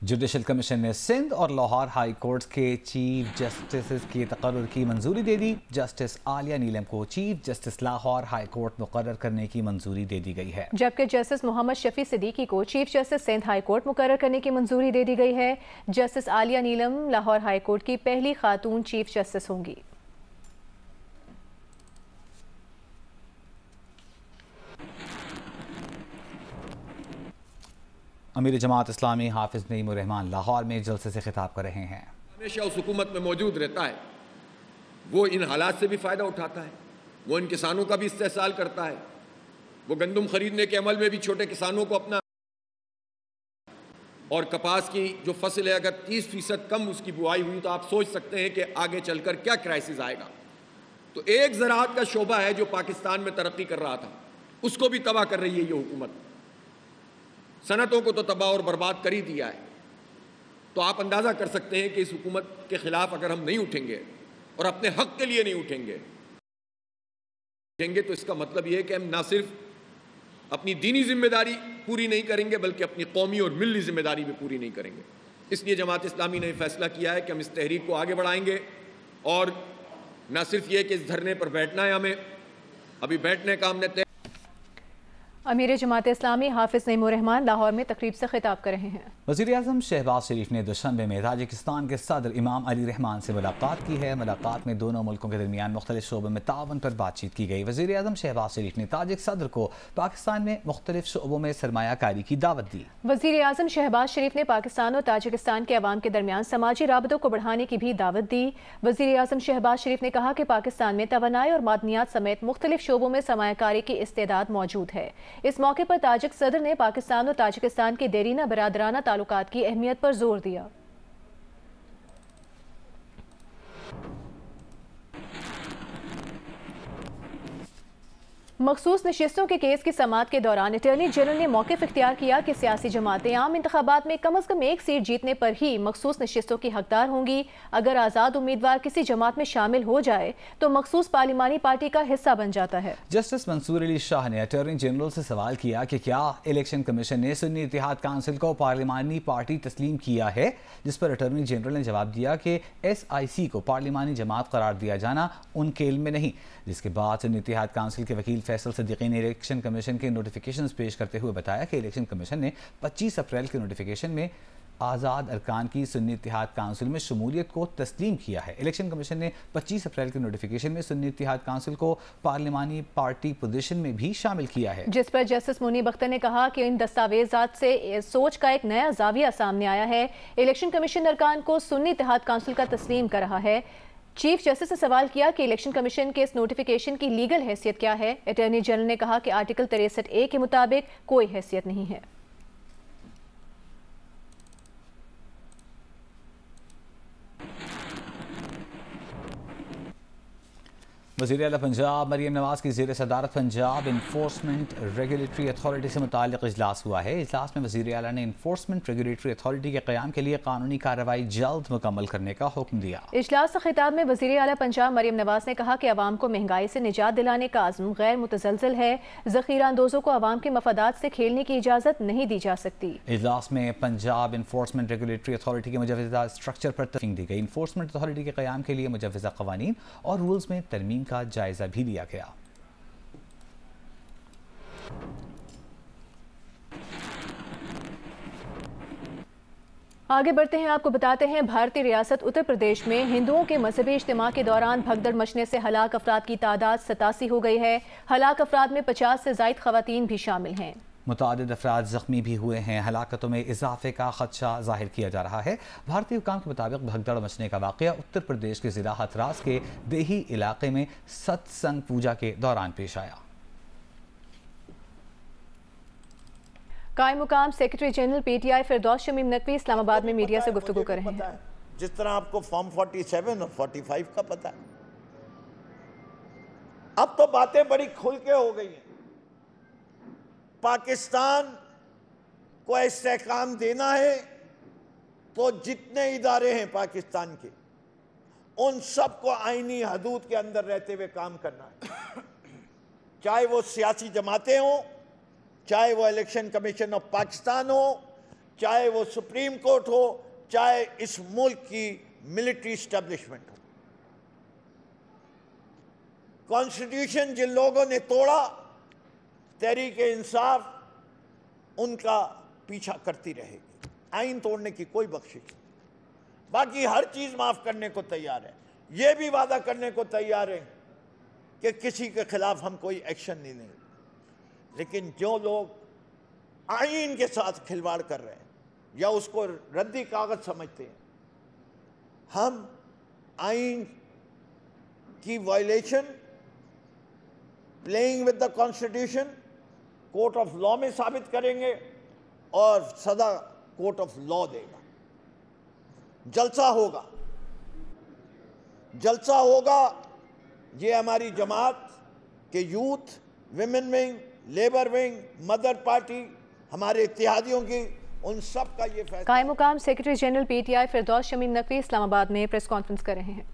Judicial commission ने सिंध और Lahore high court के चीफ जस्टिस की तकर्रुर की मंजूरी दे दी। जस्टिस आलिया नीलम को chief justice Lahore high court मुकर्रर करने की मंजूरी दे दी गई है, जबकि जस्टिस मोहम्मद शफी सिद्दीकी को chief justice Sindh high court मुकर्रर करने की मंजूरी दे दी गई है। Justice Aalia Neelum Lahore high court की पहली खातून चीफ जस्टिस होंगी। अमीर जमात इस्लामी हाफिज नईमुर रहमान लाहौर में जलसे से खिताब कर रहे हैं। हमेशा उस हुकूमत में मौजूद रहता है, वो इन हालात से भी फ़ायदा उठाता है, वो इन किसानों का भी इस्तेहसाल करता है, वो गंदम खरीदने के अमल में भी छोटे किसानों को अपना, और कपास की जो फसल है अगर 30% कम उसकी बुआई हुई तो आप सोच सकते हैं कि आगे चलकर क्या क्राइसिस आएगा। तो एक ज़राअत का शोबा है जो पाकिस्तान में तरक्की कर रहा था, उसको भी तबाह कर रही है ये हुकूमत। सनतों को तो तबाह और बर्बाद कर ही दिया है। तो आप अंदाज़ा कर सकते हैं कि इस हुकूमत के खिलाफ अगर हम नहीं उठेंगे और अपने हक के लिए नहीं उठेंगे तो इसका मतलब यह है कि हम ना सिर्फ अपनी दीनी जिम्मेदारी पूरी नहीं करेंगे बल्कि अपनी कौमी और मिल्ली जिम्मेदारी भी पूरी नहीं करेंगे। इसलिए जमात इस्लामी ने फैसला किया है कि हम इस तहरीक को आगे बढ़ाएंगे और ना सिर्फ ये कि इस धरने पर बैठना है, हमें अभी बैठने का हमने तय। अमीर जमात इस्लामी हाफिज नईमुर रहमान लाहौर में तकरीब से खिताब कर रहे हैं। वज़ीर आज़म शहबाज शरीफ ने दुशंबे में ताजिकिस्तान के सदर इमाम अली रहमान से मुलाकात की है। मुलाकात में दोनों मुल्कों के दरमियान मुख्तलिफ शोबों में तावन पर बातचीत की गई। वज़ीर आज़म शहबाज शरीफ ने ताजिक सदर को पाकिस्तान में मुख्तलिफ शोबों में सरमायाकारी की दावत दी। वज़ीर आज़म शहबाज शरीफ ने पाकिस्तान और ताजिकिस्तान के अवाम के दरमियान समाजी राबतों को बढ़ाने की भी दावत दी। वज़ीर आज़म शहबाज शरीफ ने कहा कि पाकिस्तान में तवानाई और मादनियात समेत मुख्तलिफ शोबों में सरमायाकारी की इस्तेदाद मौजूद है। इस मौके पर ताजिक सदर ने पाकिस्तान और ताजिकिस्तान के देरीना बरादराना ताल्लुकात की अहमियत पर जोर दिया। मखसूस नशिस्तों के केस की समाअत के दौरान अटॉर्नी जनरल ने मौक़िफ़ इख्तियार किया कि सियासी जमातें आम इंतखाबात में कम अज़ कम एक सीट जीतने पर ही मखसूस नशिस्तों की हकदार होंगी। अगर आज़ाद उम्मीदवार किसी जमात में शामिल हो जाए तो मखसूस पार्लिमानी पार्टी का हिस्सा बन जाता है। जस्टिस मंसूर अली शाह ने अटॉर्नी जनरल से सवाल किया कि क्या इलेक्शन कमीशन ने सुन्नी इत्तेहाद काउंसिल को पार्लिमानी पार्टी तस्लीम किया है, जिस पर अटॉर्नी जनरल ने जवाब दिया कि SIC को पार्लिमानी जमात करार दिया जाना उनके इल्म में नहीं। जिसके बाद सुन्नी इत्तेहाद काउंसिल के वकील फैसल सिद्दीकी ने इलेक्शन कमीशन के नोटिफिकेशंस पेश करते हुए बताया कि इलेक्शन कमीशन ने 25 अप्रैल के नोटिफिकेशन में आज़ाद अरकान की सुन्नी इत्तेहाद काउंसिल में शमूलियत को तस्लीम किया है। इलेक्शन कमीशन ने 25 अप्रैल के नोटिफिकेशन में सुन्नी इत्तेहाद काउंसिल को पार्लिमानी पार्टी पोजीशन में भी शामिल किया है, जिस पर जस्टिस मुनीब अख्तर ने कहा कि इन दस्तावेजात से सोच का एक नया जाविया सामने आया है। इलेक्शन कमीशन अरकान को सुन्नी इत्तेहाद काउंसिल का तस्लीम कर रहा है। चीफ जस्टिस ने सवाल किया कि इलेक्शन कमीशन के इस नोटिफिकेशन की लीगल हैसियत क्या है। अटॉर्नी जनरल ने कहा कि आर्टिकल 63A के मुताबिक कोई हैसियत नहीं है। वज़ीर आला पंजाब मरियम नवाज की ज़ेर सदारत पंजाब इन्फोर्समेंट रेगुलेटरी अथॉरिटी से मुताल्लिक़ इजलास हुआ है। इजलास में वज़ीर आला ने इन्फोर्समेंट रेगुलेटरी अथॉरिटी के क़याम के लिए कानूनी कार्रवाई जल्द मुकम्मल करने का हुक्म दिया। इजलास से खिताब में वज़ीर आला पंजाब मरियम नवाज ने कहा कि अवाम को महंगाई से निजात दिलाने का आज़म गैर मुतज़लज़ल है। ज़ख़ीरा अंदोज़ों को अवाम के मफादात से खेलने की इजाज़त नहीं दी जा सकती। इजलास में पंजाब इन्फोर्समेंट रेगुलेटरी अथॉरिटी के मुजव्वज़ा स्ट्रक्चर पर तफ़सील दी गई। इन्फोर्समेंट अथॉरिटी के क़याम के लिए मुजव्वज़ा क़वानीन और रूल्स में तरमीम का जायजा भी लिया गया। आगे बढ़ते हैं, आपको बताते हैं भारतीय रियासत उत्तर प्रदेश में हिंदुओं के मजहबी इज्तिमा के दौरान भगदड़ मचने से हलाक अफराद की तादाद 87 हो गई है। हलाक अफराद में 50 से ज़ायद ख़वातीन भी शामिल हैं। मुतादिद अफराद ज़ख्मी भी हुए हैं। हलाकतों में इजाफे का खदशा जाहिर किया जा रहा है। भारतीय हुकाम के मुताबिक भगदड़ मचने का वाक़या उत्तर प्रदेश के ज़िला हथरास के देही इलाके में सत्संग पूजा के दौरान पेश आया। कायम मुकाम सेक्रेटरी जनरल PTI फिरदौस शमीम नकवी इस्लामाबाद में मीडिया से गुफ्तगू कर रहे हैं। जिस तरह आपको फॉर्म 47 और 45 का पता है, अब तो बातें बड़ी खुल के हो गई हैं। पाकिस्तान को इस्तेहकाम देना है तो जितने इदारे हैं पाकिस्तान के, उन सबको आईनी हदूद के अंदर रहते हुए काम करना है। चाहे वो सियासी जमातें हों, चाहे वो इलेक्शन कमीशन ऑफ पाकिस्तान हो, चाहे वो सुप्रीम कोर्ट हो, चाहे इस मुल्क की मिलिट्री स्टैब्लिशमेंट हो। कॉन्स्टिट्यूशन जिन लोगों ने तोड़ा, तहरीक इंसाफ उनका पीछा करती रहेगी। आइन तोड़ने की कोई बख्शिश नहीं। बाकी हर चीज माफ करने को तैयार है। ये भी वादा करने को तैयार है कि किसी के खिलाफ हम कोई एक्शन नहीं लेंगे। लेकिन जो लोग आइन के साथ खिलवाड़ कर रहे हैं या उसको रद्दी कागज समझते हैं, हम आइन की violation playing with the constitution court of law में साबित करेंगे और सदा कोर्ट ऑफ लॉ देगा। जलसा होगा, जलसा होगा। ये हमारी जमात के youth, women wing, labour wing, mother party, हमारे इत्तेहादियों की, उन सब का ये फैसला। कायम मुकाम सेक्रेटरी जनरल पीटीआई फिरदौस शमीम नकवी इस्लामाबाद में प्रेस कॉन्फ्रेंस कर रहे हैं।